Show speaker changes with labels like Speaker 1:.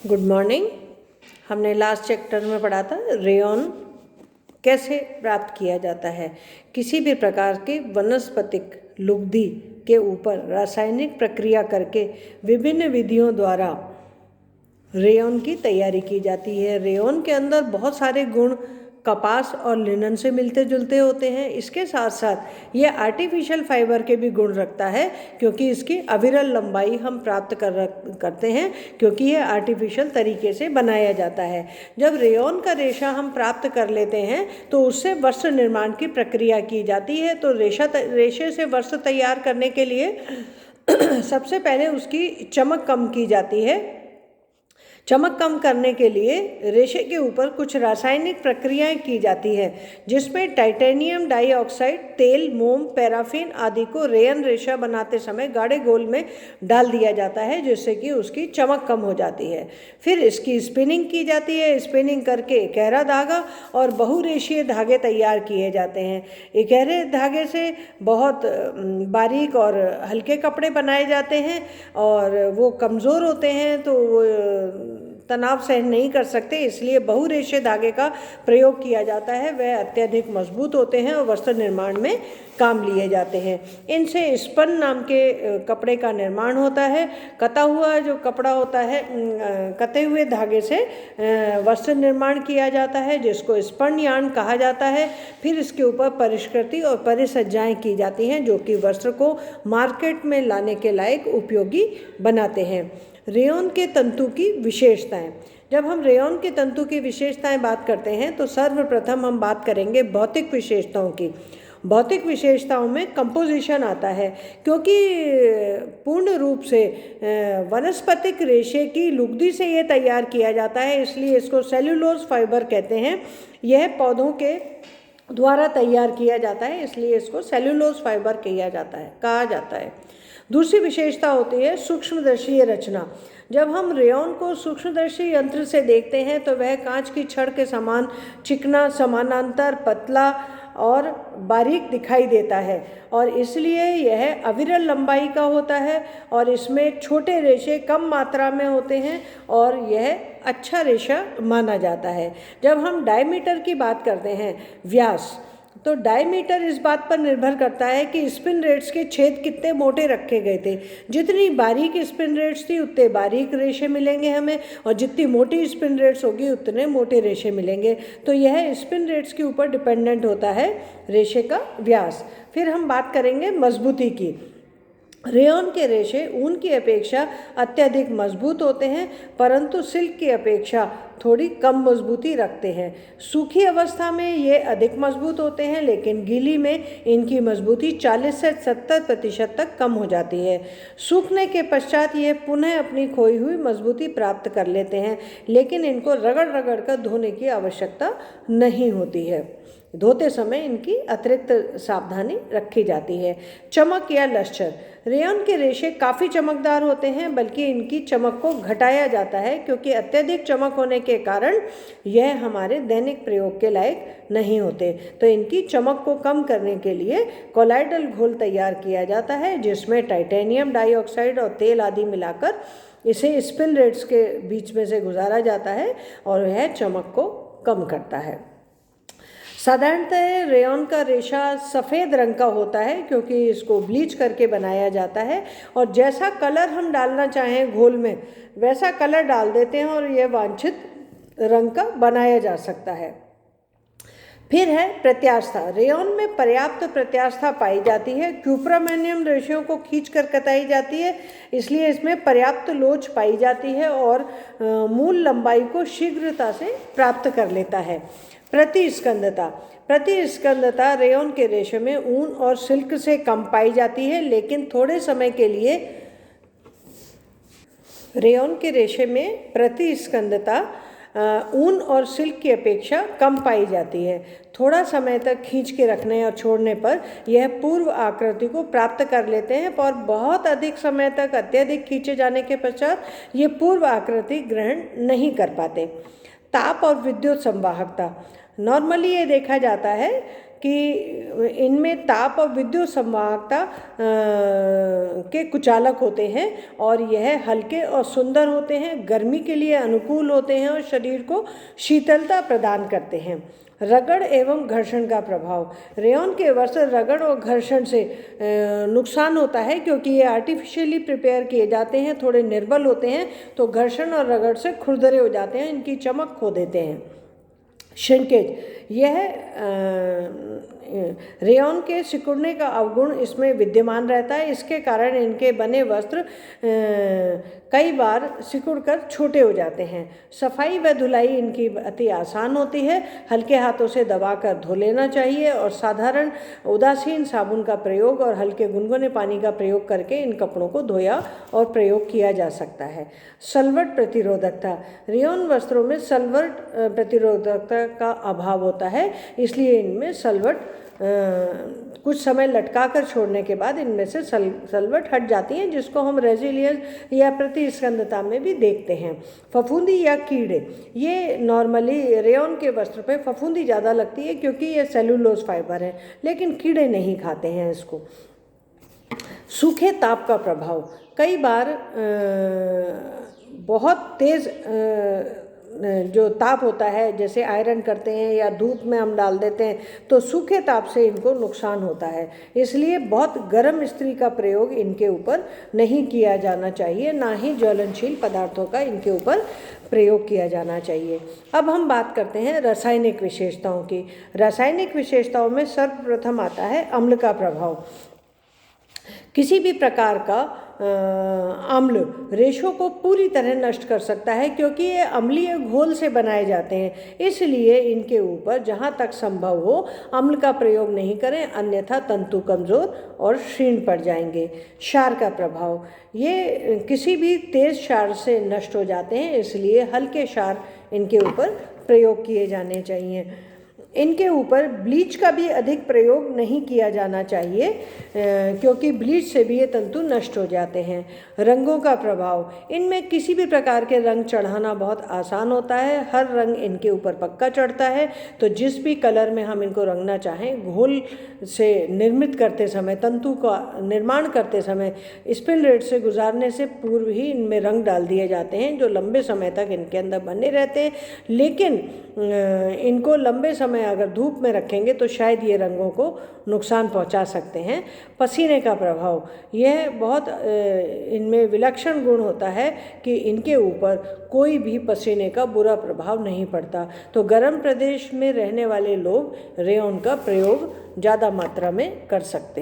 Speaker 1: Good morning. हमने last chapter में पढ़ा था रेयॉन कैसे प्राप्त किया जाता है। किसी भी प्रकार की वनस्पतिक लुगदी के ऊपर रासायनिक प्रक्रिया करके विभिन्न विधियों द्वारा रेयॉन की तैयारी की जाती है। रेयॉन के अंदर बहुत सारे गुण कपास और लिनन से मिलते जुलते होते हैं। इसके साथ साथ ये आर्टिफिशियल फाइबर के भी गुण रखता है, क्योंकि इसकी अविरल लंबाई हम प्राप्त करते हैं, क्योंकि ये आर्टिफिशियल तरीके से बनाया जाता है। जब रेयॉन का रेशा हम प्राप्त कर लेते हैं तो उससे वस्त्र निर्माण की प्रक्रिया की जाती है। तो रेशे से वस्त्र तैयार करने के लिए सबसे पहले उसकी चमक कम की जाती है। चमक कम करने के लिए रेशे के ऊपर कुछ रासायनिक प्रक्रियाएं की जाती है, जिसमें टाइटेनियम डाइऑक्साइड, तेल, मोम, पैराफिन आदि को रेयन रेशा बनाते समय गाढ़े घोल में डाल दिया जाता है, जिससे कि उसकी चमक कम हो जाती है। फिर इसकी स्पिनिंग की जाती है। स्पिनिंग करके इकहरा धागा और बहुरेशीय धागे तैयार किए जाते हैं। इकहरे धागे से बहुत बारीक और हल्के कपड़े बनाए जाते हैं, और वो कमज़ोर होते हैं तो वो तनाव सहन नहीं कर सकते, इसलिए बहुरेशे धागे का प्रयोग किया जाता है। वह अत्यधिक मजबूत होते हैं और वस्त्र निर्माण में काम लिए जाते हैं। इनसे स्पन नाम के कपड़े का निर्माण होता है। कता हुआ जो कपड़ा होता है, कते हुए धागे से वस्त्र निर्माण किया जाता है, जिसको स्पन यार्न कहा जाता है। फिर इसके ऊपर परिष्कृति और परिसज्जाएं की जाती हैं, जो कि वस्त्र को मार्केट में लाने के लायक उपयोगी बनाते हैं। रेयॉन के तंतु की विशेषताएं। जब हम रेयॉन के तंतु की विशेषताएं बात करते हैं तो सर्वप्रथम हम बात करेंगे भौतिक विशेषताओं की। भौतिक विशेषताओं में कंपोजिशन आता है, क्योंकि पूर्ण रूप से वनस्पतिक रेशे की लुगदी से ये तैयार किया जाता है, इसलिए इसको सेल्यूलोज फाइबर कहते हैं। यह पौधों के द्वारा तैयार किया जाता है, इसलिए इसको सेल्यूलोज फाइबर कहा जाता है। दूसरी विशेषता होती है सूक्ष्मदर्शीय रचना। जब हम रेयॉन को सूक्ष्मदर्शी यंत्र से देखते हैं तो वह कांच की छड़ के समान चिकना, समानांतर, पतला और बारीक दिखाई देता है, और इसलिए यह अविरल लंबाई का होता है, और इसमें छोटे रेशे कम मात्रा में होते हैं, और यह अच्छा रेशा माना जाता है। जब हम डायमीटर की बात करते हैं, व्यास, तो डायमीटर इस बात पर निर्भर करता है कि स्पिन रेट्स के छेद कितने मोटे रखे गए थे। जितनी बारीक स्पिन रेट्स थी उतने बारीक रेशे मिलेंगे हमें, और जितनी मोटी स्पिन रेट्स होगी उतने मोटे रेशे मिलेंगे। तो यह स्पिन रेट्स के ऊपर डिपेंडेंट होता है रेशे का व्यास। फिर हम बात करेंगे मजबूती की। रेयॉन के रेशे ऊन की अपेक्षा अत्यधिक मजबूत होते हैं, परंतु सिल्क की अपेक्षा थोड़ी कम मजबूती रखते हैं। सूखी अवस्था में ये अधिक मजबूत होते हैं, लेकिन गीली में इनकी मजबूती 40 से 70% तक कम हो जाती है। सूखने के पश्चात ये पुनः अपनी खोई हुई मजबूती प्राप्त कर लेते हैं, लेकिन इनको रगड़ रगड़ कर धोने की आवश्यकता नहीं होती है। धोते समय इनकी अतिरिक्त सावधानी रखी जाती है। चमक या लश्चर। रेयॉन के रेशे काफ़ी चमकदार होते हैं, बल्कि इनकी चमक को घटाया जाता है, क्योंकि अत्यधिक चमक होने के कारण यह हमारे दैनिक प्रयोग के लायक नहीं होते। तो इनकी चमक को कम करने के लिए कोलाइडल घोल तैयार किया जाता है, जिसमें टाइटेनियम डाइऑक्साइड और तेल आदि मिलाकर इसे स्पिन रेट्स के बीच में से गुजारा जाता है, और यह चमक को कम करता है। साधारणतः रेयॉन का रेशा सफ़ेद रंग का होता है, क्योंकि इसको ब्लीच करके बनाया जाता है, और जैसा कलर हम डालना चाहें घोल में वैसा कलर डाल देते हैं, और यह वांछित रंग का बनाया जा सकता है। फिर है प्रत्यास्था। रेयॉन में पर्याप्त प्रत्यास्था पाई जाती है। क्यूप्रामेनियम रेशों को खींचकर कताई जाती है, इसलिए इसमें पर्याप्त लोच पाई जाती है, और मूल लंबाई को शीघ्रता से प्राप्त कर लेता है। प्रतिस्कंदता। प्रतिस्कंदता रेयॉन के रेशे में ऊन और सिल्क से कम पाई जाती है, लेकिन थोड़े समय के लिए रेयॉन के रेशे में प्रतिस्कंदता ऊन और सिल्क की अपेक्षा कम पाई जाती है। थोड़ा समय तक खींच के रखने और छोड़ने पर यह पूर्व आकृति को प्राप्त कर लेते हैं, पर बहुत अधिक समय तक अत्यधिक खींचे जाने के पश्चात ये पूर्व आकृति ग्रहण नहीं कर पाते। ताप और विद्युत संवाहकता। नॉर्मली ये देखा जाता है कि इनमें ताप और विद्युत संवाहकता के कुचालक होते हैं और यह हल्के और सुंदर होते हैं, गर्मी के लिए अनुकूल होते हैं और शरीर को शीतलता प्रदान करते हैं। रगड़ एवं घर्षण का प्रभाव। रेयॉन के वस्त्र रगड़ और घर्षण से नुकसान होता है क्योंकि ये आर्टिफिशियली प्रिपेयर किए जाते हैं, थोड़े निर्बल होते हैं, तो घर्षण और रगड़ से खुरदरे हो जाते हैं, इनकी चमक खो देते हैं। श्रिंकेज। यह रेयॉन के सिकुड़ने का अवगुण इसमें विद्यमान रहता है। इसके कारण इनके बने वस्त्र कई बार सिकुड़कर छोटे हो जाते हैं। सफाई व धुलाई इनकी अति आसान होती है। हल्के हाथों से दबाकर धो लेना चाहिए और साधारण उदासीन साबुन का प्रयोग और हल्के गुनगुने पानी का प्रयोग करके इन कपड़ों को धोया और प्रयोग किया जा सकता है। सलवट प्रतिरोधकता। रेयॉन वस्त्रों में सलवट प्रतिरोधकता का अभाव होता है, इसलिए इनमें सलवट कुछ समय लटका कर छोड़ने के बाद इनमें से सलवट हट जाती हैं, जिसको हम रेजिलियंस या प्रतिस्कंदता में भी देखते हैं। फफूंदी या कीड़े। ये नॉर्मली रेयॉन के वस्त्र पे फफूंदी ज़्यादा लगती है क्योंकि ये सेलुलोज फाइबर है, लेकिन कीड़े नहीं खाते हैं इसको। सूखे ताप का प्रभाव। कई बार बहुत तेज़ जो ताप होता है, जैसे आयरन करते हैं या धूप में हम डाल देते हैं, तो सूखे ताप से इनको नुकसान होता है। इसलिए बहुत गर्म इस्त्री का प्रयोग इनके ऊपर नहीं किया जाना चाहिए, ना ही ज्वलनशील पदार्थों का इनके ऊपर प्रयोग किया जाना चाहिए। अब हम बात करते हैं रासायनिक विशेषताओं की। रासायनिक विशेषताओं में सर्वप्रथम आता है अम्ल का प्रभाव। किसी भी प्रकार का अम्ल रेशों को पूरी तरह नष्ट कर सकता है क्योंकि ये अम्लीय घोल से बनाए जाते हैं, इसलिए इनके ऊपर जहाँ तक संभव हो अम्ल का प्रयोग नहीं करें, अन्यथा तंतु कमज़ोर और क्षीण पड़ जाएंगे। क्षार का प्रभाव। ये किसी भी तेज़ क्षार से नष्ट हो जाते हैं, इसलिए हल्के क्षार इनके ऊपर प्रयोग किए जाने चाहिए। इनके ऊपर ब्लीच का भी अधिक प्रयोग नहीं किया जाना चाहिए क्योंकि ब्लीच से भी ये तंतु नष्ट हो जाते हैं। रंगों का प्रभाव। इनमें किसी भी प्रकार के रंग चढ़ाना बहुत आसान होता है, हर रंग इनके ऊपर पक्का चढ़ता है, तो जिस भी कलर में हम इनको रंगना चाहें, घोल से निर्मित करते समय, तंतु का निर्माण करते समय स्पिन रेट से गुजारने से पूर्व ही इनमें रंग डाल दिए जाते हैं, जो लंबे समय तक इनके अंदर बने रहते हैं। लेकिन इनको लंबे समय अगर धूप में रखेंगे तो शायद ये रंगों को नुकसान पहुंचा सकते हैं। पसीने का प्रभाव। यह बहुत इनमें विलक्षण गुण होता है कि इनके ऊपर कोई भी पसीने का बुरा प्रभाव नहीं पड़ता, तो गर्म प्रदेश में रहने वाले लोग रेयॉन का प्रयोग ज़्यादा मात्रा में कर सकते हैं।